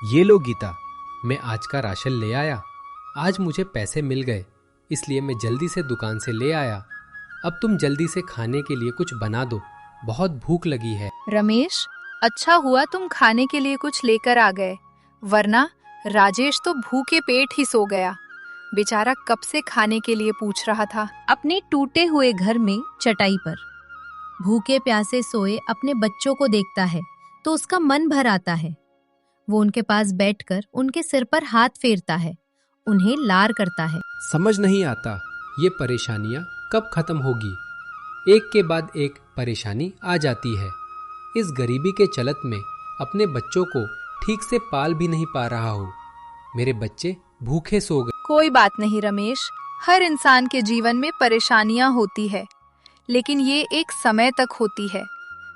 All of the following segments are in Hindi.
ये लो गीता, मैं आज का राशन ले आया। आज मुझे पैसे मिल गए, इसलिए मैं जल्दी से दुकान से ले आया। अब तुम जल्दी से खाने के लिए कुछ बना दो, बहुत भूख लगी है। रमेश, अच्छा हुआ तुम खाने के लिए कुछ लेकर आ गए, वरना राजेश तो भूखे पेट ही सो गया। बेचारा कब से खाने के लिए पूछ रहा था। अपने टूटे हुए घर में चटाई पर भूखे प्यासे सोए अपने बच्चों को देखता है तो उसका मन भर आता है। वो उनके पास बैठकर उनके सिर पर हाथ फेरता है, उन्हें लार करता है। समझ नहीं आता ये परेशानियां कब खत्म होगी। एक के बाद एक परेशानी आ जाती है। इस गरीबी के चलत में अपने बच्चों को ठीक से पाल भी नहीं पा रहा हूँ। मेरे बच्चे भूखे सो गए। कोई बात नहीं रमेश, हर इंसान के जीवन में परेशानियां होती है, लेकिन ये एक समय तक होती है।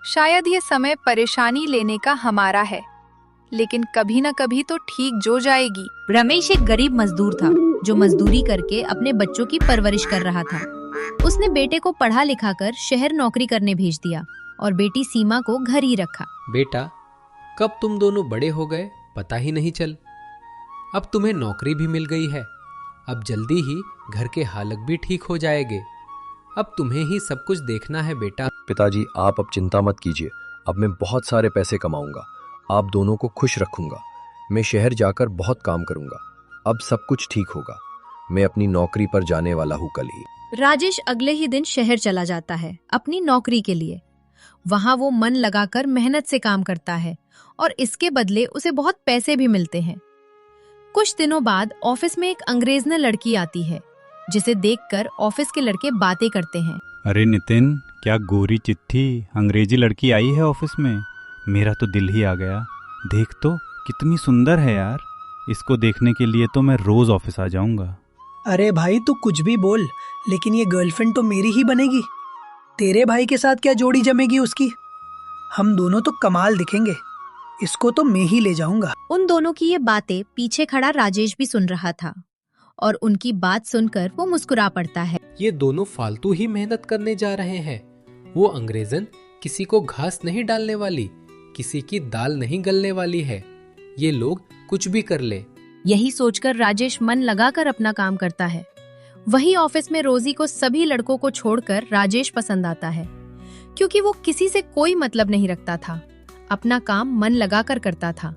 शायद ये समय परेशानी लेने का हमारा है, लेकिन कभी न कभी तो ठीक जो जाएगी। रमेश एक गरीब मजदूर था जो मजदूरी करके अपने बच्चों की परवरिश कर रहा था। उसने बेटे को पढ़ा लिखा कर शहर नौकरी करने भेज दिया और बेटी सीमा को घर ही रखा। बेटा, कब तुम दोनों बड़े हो गए पता ही नहीं चल। अब तुम्हें नौकरी भी मिल गई है। अब जल्दी ही घर के हालत भी ठीक हो जाएंगे। अब तुम्हें ही सब कुछ देखना है बेटा। पिताजी, आप अब चिंता मत कीजिए। अब मैं बहुत सारे पैसे कमाऊंगा, आप दोनों को खुश रखूंगा। मैं शहर जाकर बहुत काम करूंगा। अब सब कुछ ठीक होगा। मैं अपनी नौकरी पर जाने वाला हूँ कल ही। राजेश अगले ही दिन शहर चला जाता है अपनी नौकरी के लिए। वहाँ वो मन लगाकर मेहनत से काम करता है और इसके बदले उसे बहुत पैसे भी मिलते हैं। कुछ दिनों बाद ऑफिस में एक अंग्रेज़ लड़की आती है, जिसे देखकर ऑफिस के लड़के बातें करते हैं। अरे नितिन, क्या गोरी चिट्ठी अंग्रेजी लड़की आई है ऑफिस में। मेरा तो दिल ही आ गया। देख तो कितनी सुंदर है यार। इसको देखने के लिए तो मैं रोज ऑफिस आ जाऊंगा। अरे भाई, तू कुछ भी बोल, लेकिन ये गर्लफ्रेंड तो मेरी ही बनेगी। तेरे भाई के साथ क्या जोड़ी जमेगी उसकी। हम दोनों तो कमाल दिखेंगे। इसको तो मैं ही ले जाऊंगा। उन दोनों की ये बातें पीछे खड़ा राजेश भी सुन रहा था और उनकी बात सुनकर वो मुस्कुरा पड़ता है। ये दोनों फालतू ही मेहनत करने जा रहे हैं। वो अंग्रेजन किसी को घास नहीं डालने वाली, किसी की दाल नहीं गलने वाली है। ये लोग कुछ भी कर ले। यही सोचकर राजेश मन लगाकर अपना काम करता है। वही ऑफिस में रोजी को सभी लड़कों को छोड़कर राजेश पसंद आता है, क्योंकि वो किसी से कोई मतलब नहीं रखता था, अपना काम मन लगाकर करता था।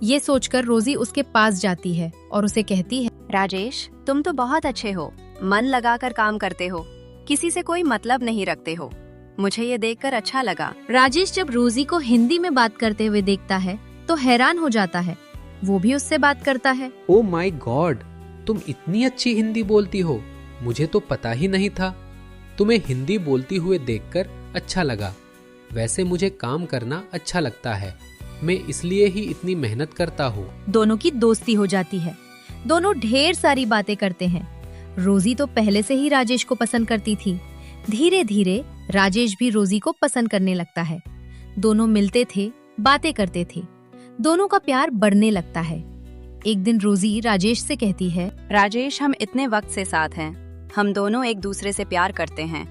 ये सोचकर रोजी उसके पास जाती है और उसे कहती है, राजेश, तुम तो बहुत अच्छे हो, मन लगाकर काम करते हो, किसी से कोई मतलब नहीं रखते हो। मुझे ये देखकर अच्छा लगा। राजेश जब रोजी को हिंदी में बात करते हुए देखता है तो हैरान हो जाता है। वो भी उससे बात करता है। ओ माय गॉड, तुम इतनी अच्छी हिंदी बोलती हो, मुझे तो पता ही नहीं था। तुम्हें हिंदी बोलती हुए देखकर अच्छा लगा। वैसे मुझे काम करना अच्छा लगता है, मैं इसलिए ही इतनी मेहनत करता हूँ। दोनों की दोस्ती हो जाती है। दोनों ढेर सारी बातें करते हैं। रोजी तो पहले से ही राजेश को पसंद करती थी। धीरे धीरे राजेश भी रोजी को पसंद करने लगता है। दोनों मिलते थे, बातें करते थे। दोनों का प्यार बढ़ने लगता है। एक दिन रोजी राजेश से कहती है, राजेश, हम इतने वक्त से साथ हैं, हम दोनों एक दूसरे से प्यार करते हैं।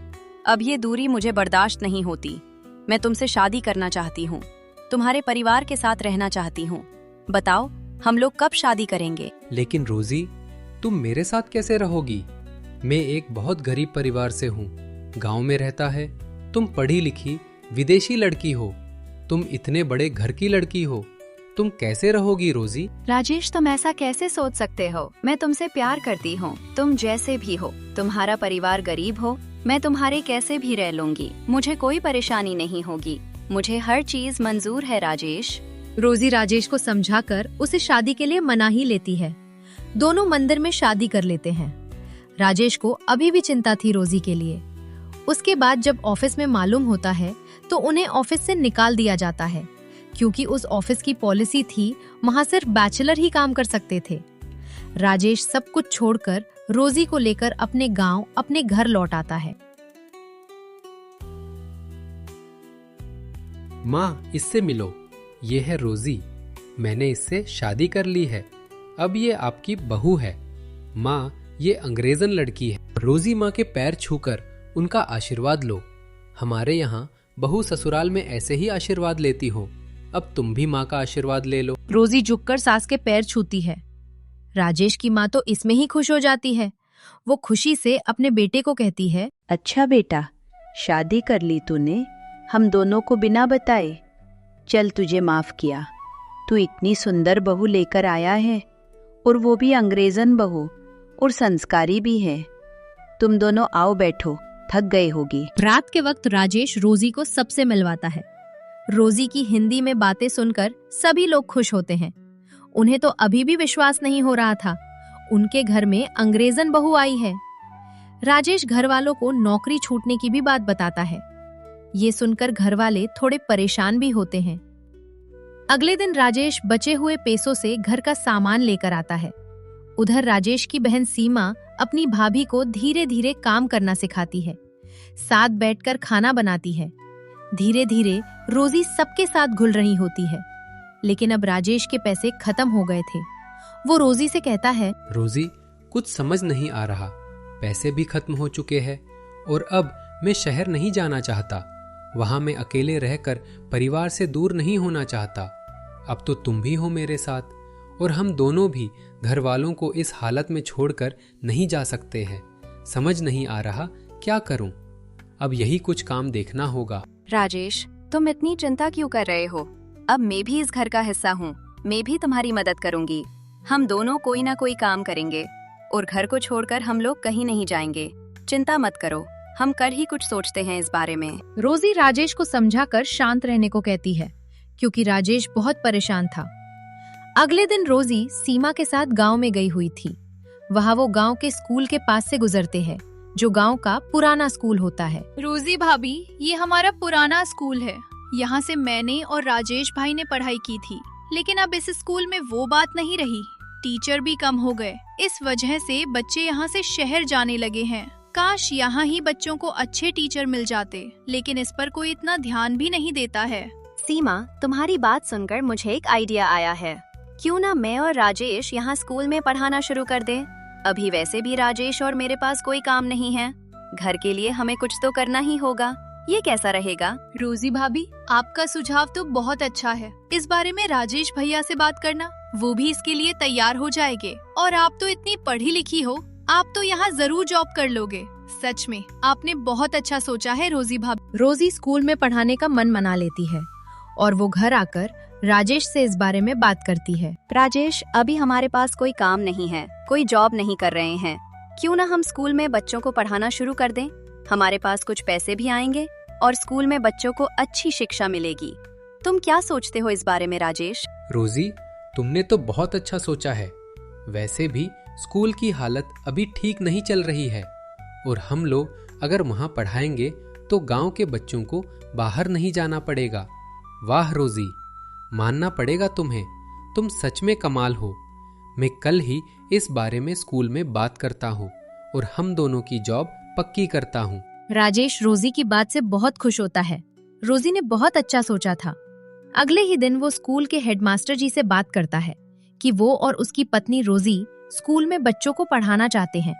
अब ये दूरी मुझे बर्दाश्त नहीं होती। मैं तुमसे शादी करना चाहती हूँ, तुम्हारे परिवार के साथ रहना चाहती हूँ। बताओ, हम लोग कब शादी करेंगे? लेकिन रोजी, तुम मेरे साथ कैसे रहोगी? मैं एक बहुत गरीब परिवार से हूँ, गांव में रहता है। तुम पढ़ी लिखी विदेशी लड़की हो, तुम इतने बड़े घर की लड़की हो, तुम कैसे रहोगी रोजी? राजेश, तुम ऐसा कैसे सोच सकते हो? मैं तुमसे प्यार करती हूँ, तुम जैसे भी हो। तुम्हारा परिवार गरीब हो, मैं तुम्हारे कैसे भी रह लूंगी, मुझे कोई परेशानी नहीं होगी। मुझे हर चीज मंजूर है राजेश। रोजी राजेश को समझाकर उसे शादी के लिए मना ही लेती है। दोनों मंदिर में शादी कर लेते हैं। राजेश को अभी भी चिंता थी रोजी के लिए। उसके बाद जब ऑफिस में मालूम होता है तो उन्हें ऑफिस से निकाल दिया जाता है, क्योंकि उस ऑफिस की पॉलिसी थी वहां सिर्फ बैचलर ही काम कर सकते थे। राजेश सब कुछ छोड़कर रोजी को लेकर अपने गांव, अपने घर लौट आता है। माँ, इससे मिलो, ये है रोजी, मैंने इससे शादी कर ली है। अब ये आपकी बहू है। माँ, ये अंग्रेजन लड़की है। रोजी माँ के पैर छूकर उनका आशीर्वाद लो। हमारे यहाँ बहू ससुराल में ऐसे ही आशीर्वाद लेती हो, अब तुम भी माँ का आशीर्वाद ले लो। रोजी झुककर सास के पैर छूती है। राजेश की माँ तो इसमें ही खुश हो जाती है। वो खुशी से अपने बेटे को कहती है, अच्छा बेटा, शादी कर ली तूने, हम दोनों को बिना बताए। चल, तुझे माफ किया। तू इतनी सुंदर बहू लेकर आया है, और वो भी अंग्रेजन बहू, और संस्कारी भी है। तुम दोनों आओ, बैठो, थक गए होगी। रात के वक्त राजेश रोजी को सबसे मिलवाता है। रोजी की हिंदी में बातें सुनकर सभी लोग खुश होते हैं। उन्हें तो अभी भी विश्वास नहीं हो रहा था, उनके घर में अंग्रेजन बहू आई है। राजेश घर वालों को नौकरी छूटने की भी बात बताता है। ये सुनकर घर वाले थोड़े परेशान भी होते हैं। अगले दिन राजेश बचे हुए पैसों से घर का सामान लेकर आता है। उधर राजेश की बहन सीमा अपनी भाभी को धीरे धीरे काम करना सिखाती है, साथ बैठकर खाना बनाती है। धीरे धीरे रोजी सबके साथ घुल रही होती है। लेकिन अब राजेश के पैसे खत्म हो गए थे। वो रोजी से कहता है, रोजी, कुछ समझ नहीं आ रहा, पैसे भी खत्म हो चुके हैं और अब मैं शहर नहीं जाना चाहता। वहां मैं अकेले रहकर परिवार से दूर नहीं होना चाहता। अब तो तुम भी हो मेरे साथ, और हम दोनों भी घर वालों को इस हालत में छोड़कर नहीं जा सकते हैं। समझ नहीं आ रहा क्या करूं। अब यही कुछ काम देखना होगा। राजेश, तुम इतनी चिंता क्यों कर रहे हो? अब मैं भी इस घर का हिस्सा हूँ, मैं भी तुम्हारी मदद करूंगी। हम दोनों कोई ना कोई काम करेंगे और घर को छोड़कर हम लोग कहीं नहीं जाएंगे। चिंता मत करो, हम कल ही कुछ सोचते हैं इस बारे में। रोजी राजेश को समझाकर शांत रहने को कहती है, क्योंकि राजेश बहुत परेशान था। अगले दिन रोजी सीमा के साथ गांव में गई हुई थी। वहां वो गांव के स्कूल के पास से गुजरते हैं, जो गांव का पुराना स्कूल होता है। रोजी भाभी, ये हमारा पुराना स्कूल है। यहाँ से मैंने और राजेश भाई ने पढ़ाई की थी, लेकिन अब इस स्कूल में वो बात नहीं रही। टीचर भी कम हो गए, इस वजह से बच्चे यहाँ से शहर जाने लगे हैं। काश यहाँ ही बच्चों को अच्छे टीचर मिल जाते, लेकिन इस पर कोई इतना ध्यान भी नहीं देता है। सीमा, तुम्हारी बात सुनकर मुझे एक आइडिया आया है। क्यों ना मैं और राजेश यहाँ स्कूल में पढ़ाना शुरू कर दें? अभी वैसे भी राजेश और मेरे पास कोई काम नहीं है। घर के लिए हमें कुछ तो करना ही होगा। ये कैसा रहेगा? रोजी भाभी, आपका सुझाव तो बहुत अच्छा है। इस बारे में राजेश भैया से बात करना, वो भी इसके लिए तैयार हो जाएंगे। और आप तो इतनी पढ़ी लिखी हो, आप तो यहाँ जरूर जॉब कर लोगे। सच में आपने बहुत अच्छा सोचा है रोजी भाभी। रोजी स्कूल में पढ़ाने का मन मना लेती है और वो घर आकर राजेश से इस बारे में बात करती है। राजेश, अभी हमारे पास कोई काम नहीं है, कोई जॉब नहीं कर रहे हैं। क्यों ना हम स्कूल में बच्चों को पढ़ाना शुरू कर दें? हमारे पास कुछ पैसे भी आएंगे और स्कूल में बच्चों को अच्छी शिक्षा मिलेगी। तुम क्या सोचते हो इस बारे में राजेश? रोजी, तुमने तो बहुत अच्छा सोचा है। वैसे भी स्कूल की हालत अभी ठीक नहीं चल रही है, और हम लोग अगर वहाँ पढ़ाएंगे तो गांव के बच्चों को बाहर नहीं जाना पड़ेगा। वाह रोजी, मानना पड़ेगा तुम्हें, तुम सच में कमाल हो। मैं कल ही इस बारे में स्कूल में बात करता हूँ और हम दोनों की जॉब पक्की करता हूँ। राजेश रोजी की बात से बहुत खुश होता है। रोजी ने बहुत अच्छा सोचा था। अगले ही दिन वो स्कूल के हेडमास्टर जी से बात करता है कि वो और उसकी पत्नी रोजी स्कूल में बच्चों को पढ़ाना चाहते हैं।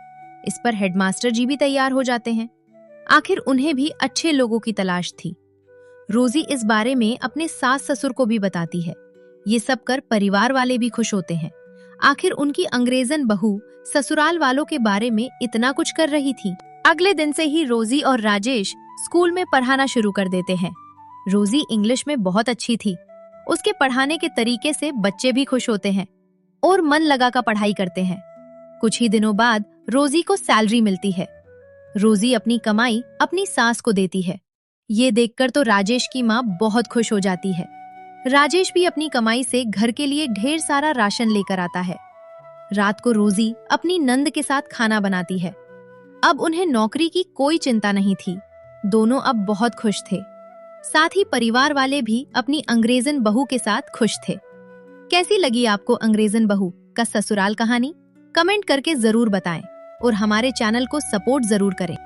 इस पर हेडमास्टर जी भी तैयार हो जाते हैं। आखिर उन्हें भी अच्छे लोगों की तलाश थी। रोजी इस बारे में अपने सास ससुर को भी बताती है। ये सब कर परिवार वाले भी खुश होते हैं। आखिर उनकी अंग्रेजन बहू ससुराल वालों के बारे में इतना कुछ कर रही थी। अगले दिन से ही रोजी और राजेश स्कूल में पढ़ाना शुरू कर देते हैं। रोजी इंग्लिश में बहुत अच्छी थी। उसके पढ़ाने के तरीके से बच्चे भी खुश होते हैं और मन लगाकर पढ़ाई करते हैं। कुछ ही दिनों बाद रोजी को सैलरी मिलती है। रोजी अपनी कमाई अपनी सास को देती है। ये देखकर तो राजेश की माँ बहुत खुश हो जाती है। राजेश भी अपनी कमाई से घर के लिए ढेर सारा राशन लेकर आता है। रात को रोजी अपनी नंद के साथ खाना बनाती है। अब उन्हें नौकरी की कोई चिंता नहीं थी। दोनों अब बहुत खुश थे। साथ ही परिवार वाले भी अपनी अंग्रेजन बहू के साथ खुश थे। कैसी लगी आपको अंग्रेजन बहू का ससुराल कहानी? कमेंट करके जरूर बताएं और हमारे चैनल को सपोर्ट जरूर करें।